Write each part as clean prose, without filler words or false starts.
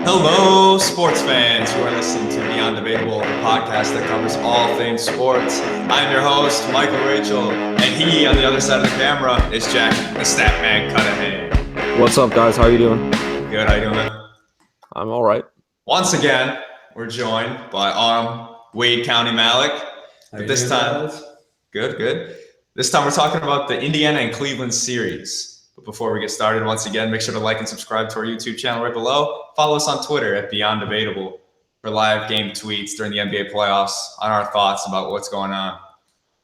Hello, sports fans. You are listening to Beyond Debatable, the podcast that covers all things sports. I'm your host, Michael Rachel, and he on the other side of the camera is Jack, the stat man Cudahy. What's up, guys? How you doing? Good. How you doing, man? I'm all right. Once again, we're joined by Wade County Malik. But this time, good. This time we're talking about the Indiana and Cleveland series. But before we get started, once again, make sure to like and subscribe to our YouTube channel right below. Follow us on Twitter at Beyond Debatable for live game tweets during the NBA playoffs on our thoughts about what's going on.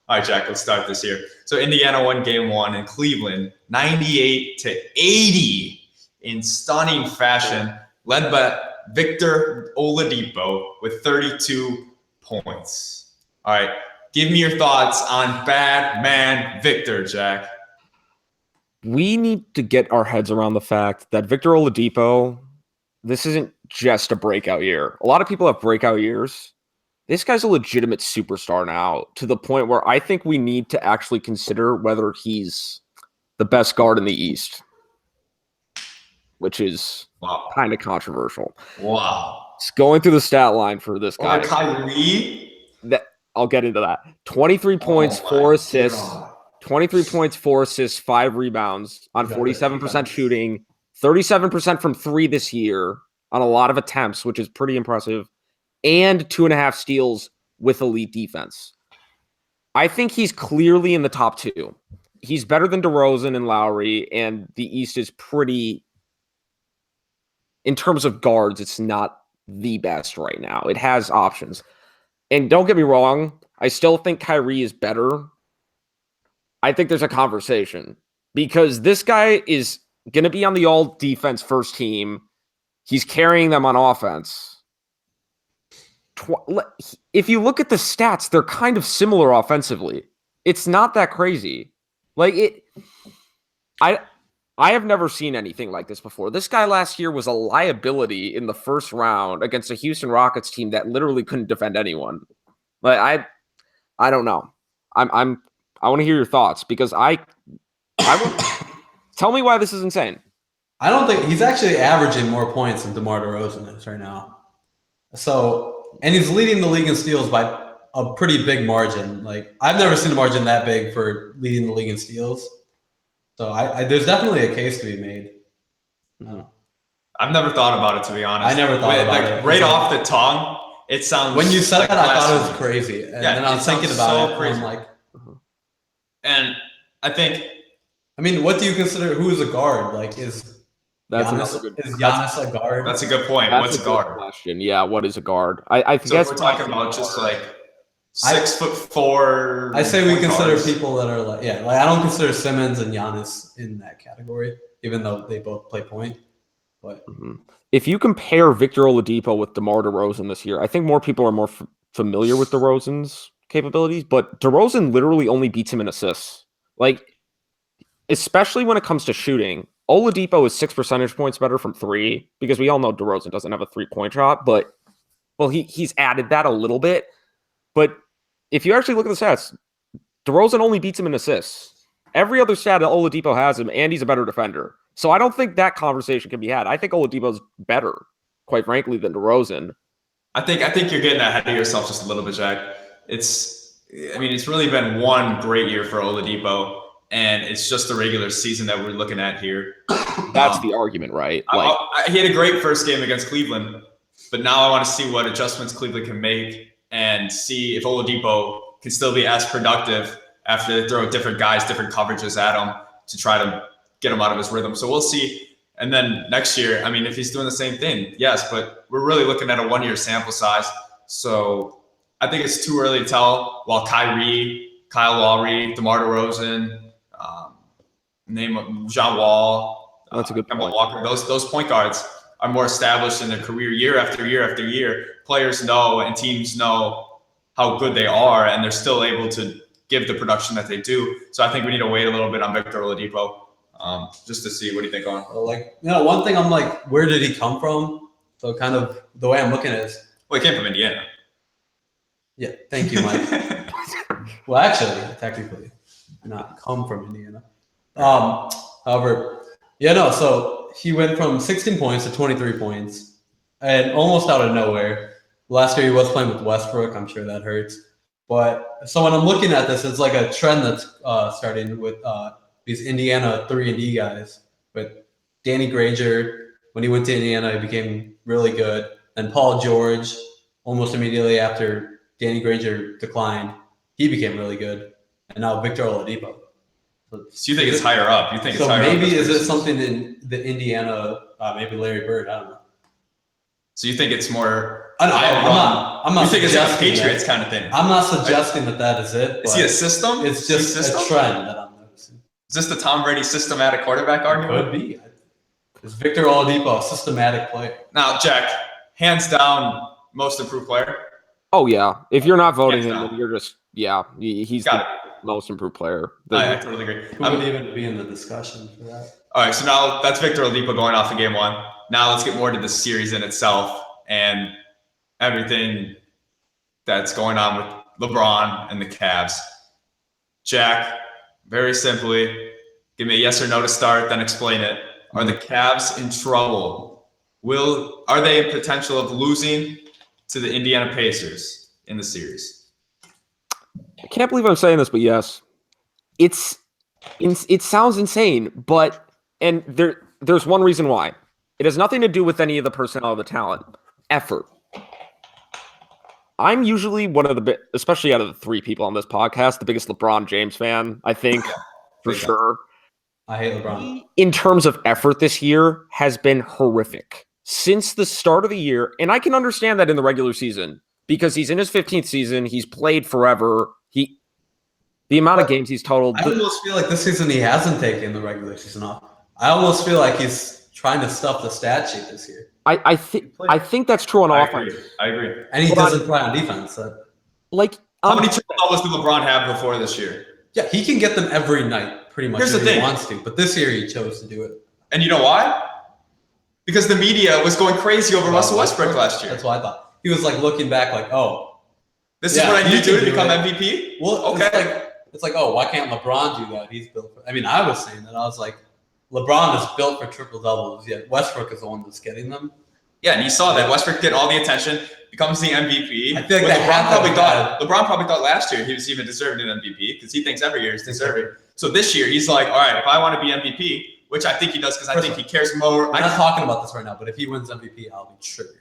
All right, Jack, let's start this here. So Indiana won game one in Cleveland, 98-80 in stunning fashion, led by Victor Oladipo with 32 points. All right, give me your thoughts on bad man Victor, Jack. We need to get our heads around the fact that Victor Oladipo, this isn't just a breakout year. A lot of people have breakout years. This guy's a legitimate superstar now, to the point where I think we need to actually consider whether he's the best guard in the East, which is kind of controversial. Wow. It's going through the stat line for this guy. Kyrie? I'll get into that. 23 points, 4 assists. God. 23 points, 4 assists, 5 rebounds on 47% shooting, 37% from 3 this year on a lot of attempts, which is pretty impressive, and 2.5 steals with elite defense. I think he's clearly in the top 2. He's better than DeRozan and Lowry, and the East is pretty, in terms of guards, it's not the best right now. It has options. And don't get me wrong, I still think Kyrie is better. I think there's a conversation because this guy is going to be on the all-defense first team. He's carrying them on offense. If you look at the stats, they're kind of similar offensively. It's not that crazy. I have never seen anything like this before. This guy last year was a liability in the first round against a Houston Rockets team that literally couldn't defend anyone. I don't know. I want to hear your thoughts because I tell me why this is insane. I don't think he's actually averaging more points than DeMar DeRozan is right now. So, and he's leading the league in steals by a pretty big margin. Like, I've never seen a margin that big for leading the league in steals. So there's definitely a case to be made. I've never thought about it, to be honest. I never thought about it. Right off the tongue, it sounds. When you said that, I thought it was crazy, and then I was thinking about it. Crazy. And I'm like, and I think. I mean, what do you consider? Who is a guard? Like, is Giannis a guard? That's a good point. What's a guard? Question. Yeah, what is a guard? I guess we're talking about just like 6'4". I say we consider people that are like I don't consider Simmons and Giannis in that category, even though they both play point. But if you compare Victor Oladipo with DeMar DeRozan this year, I think more people are more familiar with DeRozan's capabilities, but DeRozan literally only beats him in assists. Like, especially when it comes to shooting, Oladipo is 6 percentage points better from 3 because we all know DeRozan doesn't have a 3-point shot, but he's added that a little bit. But if you actually look at the stats, DeRozan only beats him in assists. Every other stat that Oladipo has him, and he's a better defender. So I don't think that conversation can be had. I think Oladipo's better, quite frankly, than DeRozan. I think you're getting ahead of yourself just a little bit, Jack. It's really been one great year for Oladipo, and it's just the regular season that we're looking at here. That's the argument, right? He had a great first game against Cleveland, but now I want to see what adjustments Cleveland can make and see if Oladipo can still be as productive after they throw different guys, different coverages at him to try to get him out of his rhythm. So we'll see. And then next year, if he's doing the same thing, yes, but we're really looking at a 1-year sample size. So I think it's too early to tell. While Kyrie, Kyle Lowry, DeMar DeRozan, John Wall, that's a good point. Walker, those point guards are more established in their career year after year after year. Players know and teams know how good they are, and they're still able to give the production that they do. So I think we need to wait a little bit on Victor Oladipo just to see. What do you think on? One thing I'm like, where did he come from? So kind of the way I'm looking at it is, he came from Indiana. Yeah, thank you, Mike. Well, actually, technically, not come from Indiana. However, so he went from 16 points to 23 points, and almost out of nowhere. Last year he was playing with Westbrook. I'm sure that hurts. But so when I'm looking at this, it's like a trend that's starting with these Indiana 3-and-D guys. With Danny Granger, when he went to Indiana, he became really good. And Paul George, almost immediately after Danny Granger declined, he became really good. And now Victor Oladipo. So you think it's higher up? You think it's so higher up? Maybe is it something in the Indiana? Maybe Larry Bird. I don't know. So you think it's more? I'm not. You think it's like a suggesting Patriots that. kind of thing? I'm not suggesting that is it. Is he a system? It's just a trend that I'm noticing. Is this the Tom Brady systematic quarterback argument? Could be. Is Victor Oladipo a systematic player? Now, Jack, hands down, most improved player. Oh yeah, if you're not voting Hands him, down. then you're just he's Got the most improved player. I totally agree. Who would even be in the discussion for that? All right, so now that's Victor Oladipo going off in game one. Now let's get more to the series in itself and everything that's going on with LeBron and the Cavs. Jack, very simply, give me a yes or no to start, then explain it. Are the Cavs in trouble? Are they in potential of losing to the Indiana Pacers in the series? I can't believe I'm saying this, but yes, it sounds insane, but there's one reason why. It has nothing to do with any of the personnel or the talent. Effort. I'm usually one of especially out of the three people on this podcast, the biggest LeBron James fan, I think, for sure. I hate LeBron. In terms of effort this year, has been horrific since the start of the year. And I can understand that in the regular season because he's in his 15th season. He's played forever. The amount of games he's totaled. I almost feel like this season he hasn't taken the regular season off. I almost feel like he's trying to stuff the stat sheet this year. I think that's true on offense. I agree. And he doesn't play on defense. How many triple doubles did LeBron have before this year? Yeah, he can get them every night, pretty much. Here's the if thing. He wants to, but this year he chose to do it. And you know why? Because the media was going crazy over Russell Westbrook last year. That's what I thought. He was like looking back, like, this is what I need to do to become MVP. Well, okay. It's like, why can't LeBron do that? He's built for. I mean, I was saying that. I was like, LeBron is built for triple doubles. Yet Westbrook is the one that's getting them. Yeah, and you saw that Westbrook get all the attention, becomes the MVP. I feel like LeBron probably thought last year he was even deserving an MVP because he thinks every year he's deserving. So this year he's like, all right, if I want to be MVP, which I think he does because I think he cares more. I'm not talking about this right now, but if he wins MVP, I'll be triggered.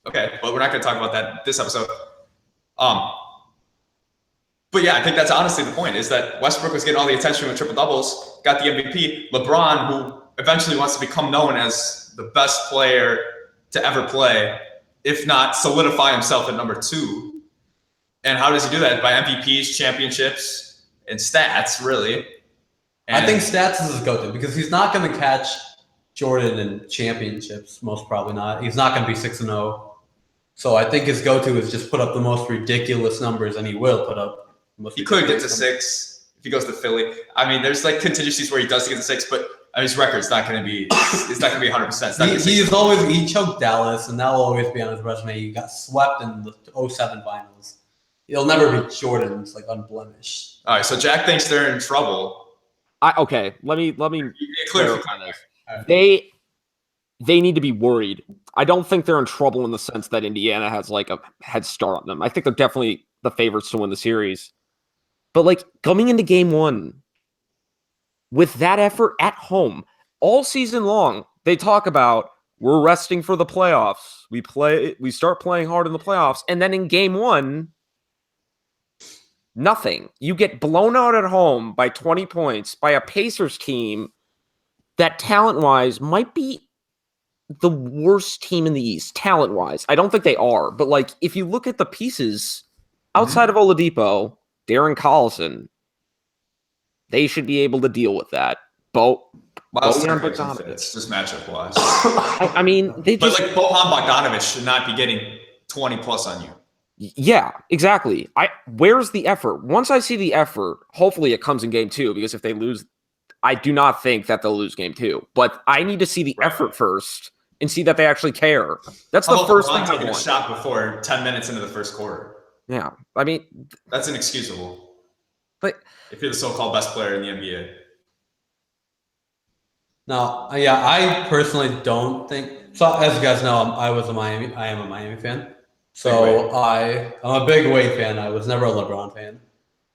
Okay, but we're not going to talk about that this episode. But yeah, I think that's honestly the point is that Westbrook was getting all the attention with triple doubles, got the MVP. LeBron, who eventually wants to become known as the best player to ever play, if not solidify himself at number 2. And how does he do that? By MVPs, championships, and stats, really. And I think stats is his go-to because he's not going to catch Jordan in championships, most probably not. He's not going to be 6-0. So I think his go-to is just put up the most ridiculous numbers, and he will put up. He could get to 6 if he goes to Philly. I mean, there's like contingencies where he does get to 6, but his record's not going to be. It's not going to be 100%. He choked Dallas, and that'll always be on his resume. He got swept in the 2007 finals. He'll never be Jordan. It's like unblemished. All right, so Jack thinks they're in trouble. Okay, let me clarify this. They need to be worried. I don't think they're in trouble in the sense that Indiana has like a head start on them. I think they're definitely the favorites to win the series. But like coming into game 1 with that effort at home all season long, they talk about we're resting for the playoffs. We start playing hard in the playoffs. And then in game 1, nothing. You get blown out at home by 20 points by a Pacers team that talent-wise might be the worst team in the East, talent-wise. I don't think they are. But like if you look at the pieces outside of Oladipo, Darren Collison, they should be able to deal with that. Bogdanovich. Just matchup wise. I mean, but like Bojan Bogdanovich should not be getting 20 plus on you. Yeah, exactly. Where's the effort? Once I see the effort, hopefully it comes in game 2, because if they lose, I do not think that they'll lose game 2. But I need to see the effort first and see that they actually care. That's the first thing I want. Taking a shot before 10 minutes into the first quarter. Yeah, I mean, that's inexcusable. But if you're the so-called best player in the NBA. No, yeah, I personally don't think So as you guys know, I am a Miami fan. So I'm a big Wade fan. I was never a LeBron fan.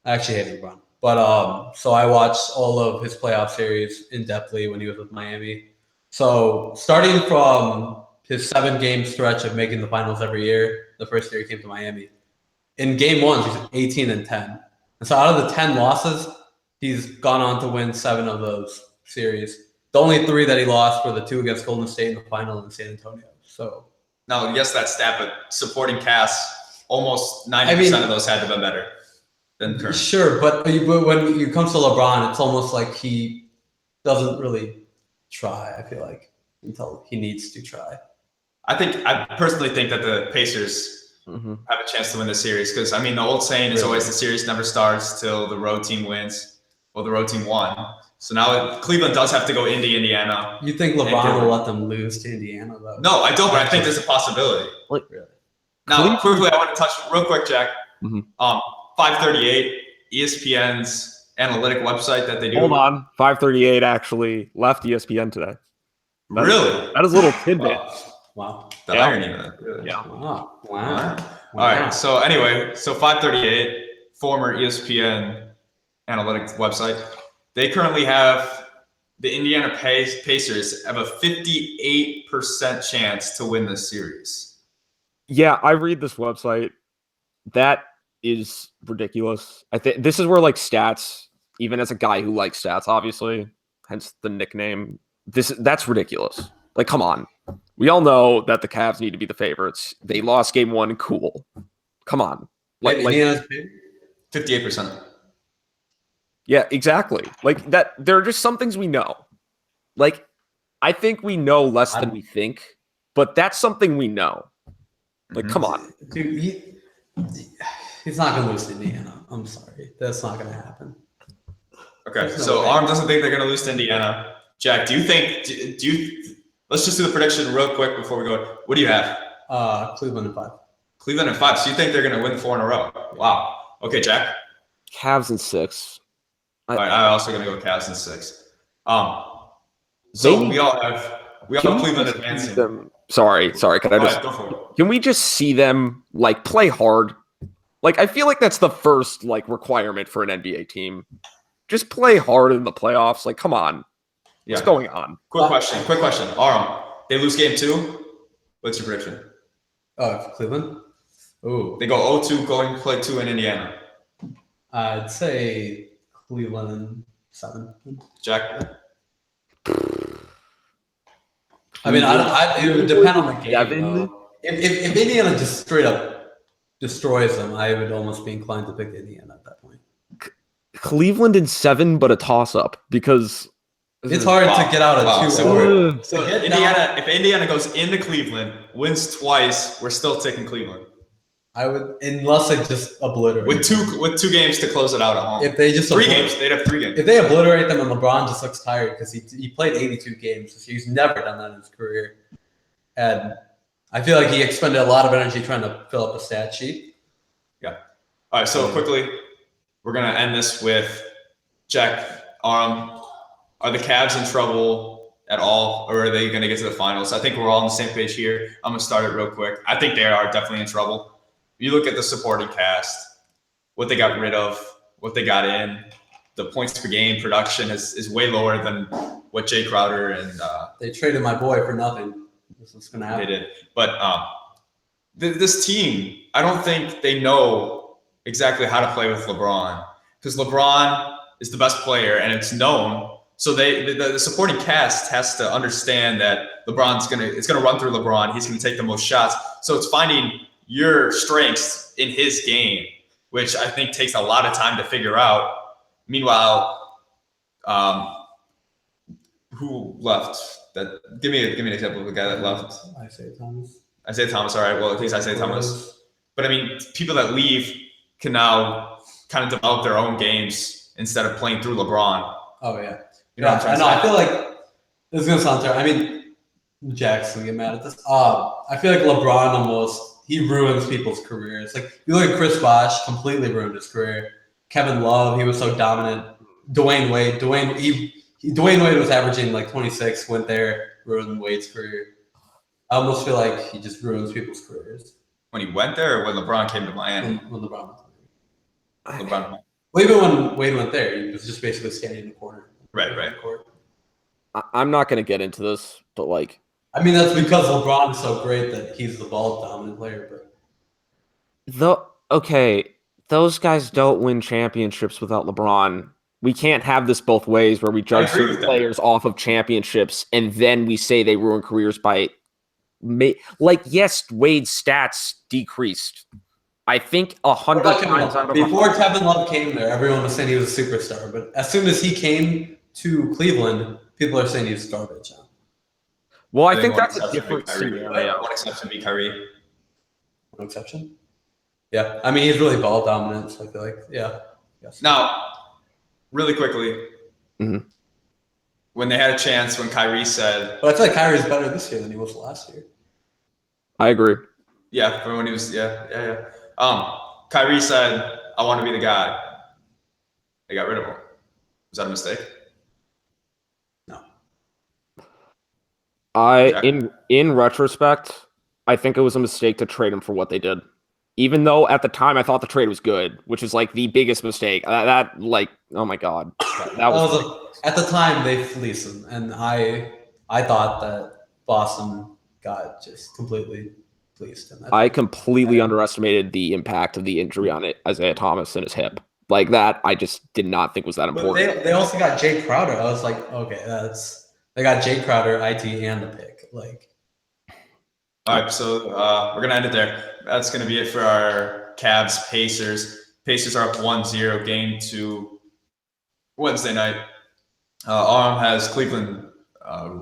I actually hate LeBron. But so I watched all of his playoff series in depthly when he was with Miami. So starting from his 7-game stretch of making the finals every year, the first year he came to Miami. In game 1, he's 18-10. And so out of the 10 losses, he's gone on to win 7 of those series. The only 3 that he lost were the 2 against Golden State in the final in San Antonio. So now, yes, that stat, but supporting cast, almost 90% of those had to be better than current. Sure, but when it comes to LeBron, it's almost like he doesn't really try, I feel like, until he needs to try. I personally think that the Pacers have a chance to win the series because, the old saying is always the series never starts till the road team wins. Well, the road team won. So now Cleveland does have to go into Indiana. You think LeBron will let them lose to Indiana, though? No, I don't, but I think there's a possibility. Really? Now, quickly, I want to touch real quick, Jack. 538, ESPN's analytic website that they do. Hold on. 538 actually left ESPN today. Really? That is a little tidbit. Wow. The irony of that. Really. Yeah. Wow. All right. So anyway, 538, former ESPN analytics website. They currently have the Indiana Pacers have a 58% chance to win this series. Yeah, I read this website. That is ridiculous. I think this is where stats, even as a guy who likes stats, obviously, hence the nickname. That's ridiculous. Come on. We all know that the Cavs need to be the favorites. They lost game 1. Cool. Come on. Indiana's 58%. Yeah, exactly. That. There are just some things we know. I think we know less than we think, but that's something we know. Come on. Dude, he's not going to lose to Indiana. I'm sorry. That's not going to happen. Okay, so Arm doesn't think they're going to lose to Indiana. Jack, do you think let's just do the prediction real quick before we go. What do you have? Cleveland in 5. Cleveland in 5. So you think they're going to win 4 in a row? Wow. Okay, Jack. Cavs in 6. All right, I'm also going to go Cavs in 6. So we all have Cleveland advancing. Sorry. Can we just see them play hard? I feel like that's the first requirement for an NBA team. Just play hard in the playoffs. Come on. Yeah. What's going on? Quick question. Aram, they lose game 2. What's your prediction? Cleveland? Ooh. They go 0-2, going to play 2 in Indiana. I'd say Cleveland in 7. Jack? It would depend on the game. 7? If Indiana just straight up destroys them, I would almost be inclined to pick Indiana at that point. Cleveland in 7, but a toss-up because it's hard to get out of 2. So Indiana, if Indiana goes into Cleveland, wins twice, we're still taking Cleveland. I would, unless they just obliterate with two games to close it out at home. If they just 3 games, they'd have 3 games. If they obliterate them, and LeBron just looks tired because he played 82 games, so he's never done that in his career, and I feel like he expended a lot of energy trying to fill up a stat sheet. Yeah. All right. So quickly, we're gonna end this with Jack. Are the Cavs in trouble at all, or are they gonna get to the finals? I think we're all on the same page here. I'm gonna start it real quick. I think they are definitely in trouble. You look at the supporting cast, what they got rid of, what they got in, the points per game production is way lower than what Jay Crowder and they traded my boy for nothing. This is gonna happen. They did, but this team, I don't think they know exactly how to play with LeBron because LeBron is the best player and it's known. So the supporting cast has to understand that it's gonna run through LeBron. He's gonna take the most shots. So it's finding your strengths in his game, which I think takes a lot of time to figure out. Meanwhile, who left? Give me an example of the guy that left. Isaiah Thomas. All right. Well, at least Isaiah Thomas. But people that leave can now kind of develop their own games instead of playing through LeBron. Oh yeah. You know what I'm trying to say? I feel like this is gonna sound terrible. Jack's gonna get mad at this. I feel like LeBron almost. He ruins people's careers. You look at Chris Bosh, completely ruined his career. Kevin Love, he was so dominant. Dwayne Wade was averaging 26, went there, ruined Wade's career. I almost feel like he just ruins people's careers. When he went there, or when LeBron came to Miami? When LeBron went there. LeBron. Well, even when Wade went there, he was just basically standing in the corner. Right. I'm not going to get into this, but like, I mean, that's because LeBron is so great that he's the ball dominant player. But those guys don't win championships without LeBron. We can't have this both ways where we judge certain players off of championships and then we say they ruin careers by yes, Wade's stats decreased. I think 100 times out of before Kevin Love came there, everyone was saying he was a superstar. But as soon as he came to Cleveland, people are saying he's garbage now. Well, I think that's a different scenario. One exception would be Kyrie. One exception? Yeah. I mean, he's really ball dominant, so I feel like, yeah. Yes. Now, really quickly, when they had a chance, when Kyrie said... But I feel like Kyrie's better this year than he was last year. I agree. Yeah, from when he was... Yeah. Kyrie said, I want to be the guy. They got rid of him. Was that a mistake? No. In retrospect, I think it was a mistake to trade him for what they did. Even though at the time I thought the trade was good, which is like the biggest mistake. That oh my god, that was at the time they fleeced him, and I thought that Boston got just completely fleeced. I completely underestimated the impact of the injury on it, Isaiah Thomas and his hip. Like that, I just did not think was that important. But they also got Jay Crowder. I was like, okay, they got Jay Crowder, IT, and the pick. Like, all right, so we're gonna end it there. That's gonna be it for our Cavs Pacers. Pacers are up 1-0 game to Wednesday night. Arm has Cleveland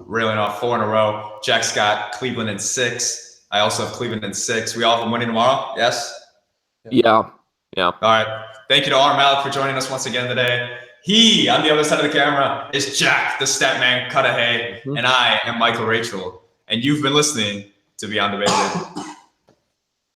railing off 4 in a row. Jack's got Cleveland in 6. I also have Cleveland in 6. We all have them winning tomorrow. Yes. Yeah. All right. Thank you to Arm Malik for joining us once again today. He, on the other side of the camera, is Jack, the stat man, Cudahy, and I am Michael Rachel. And you've been listening to Beyond Debated.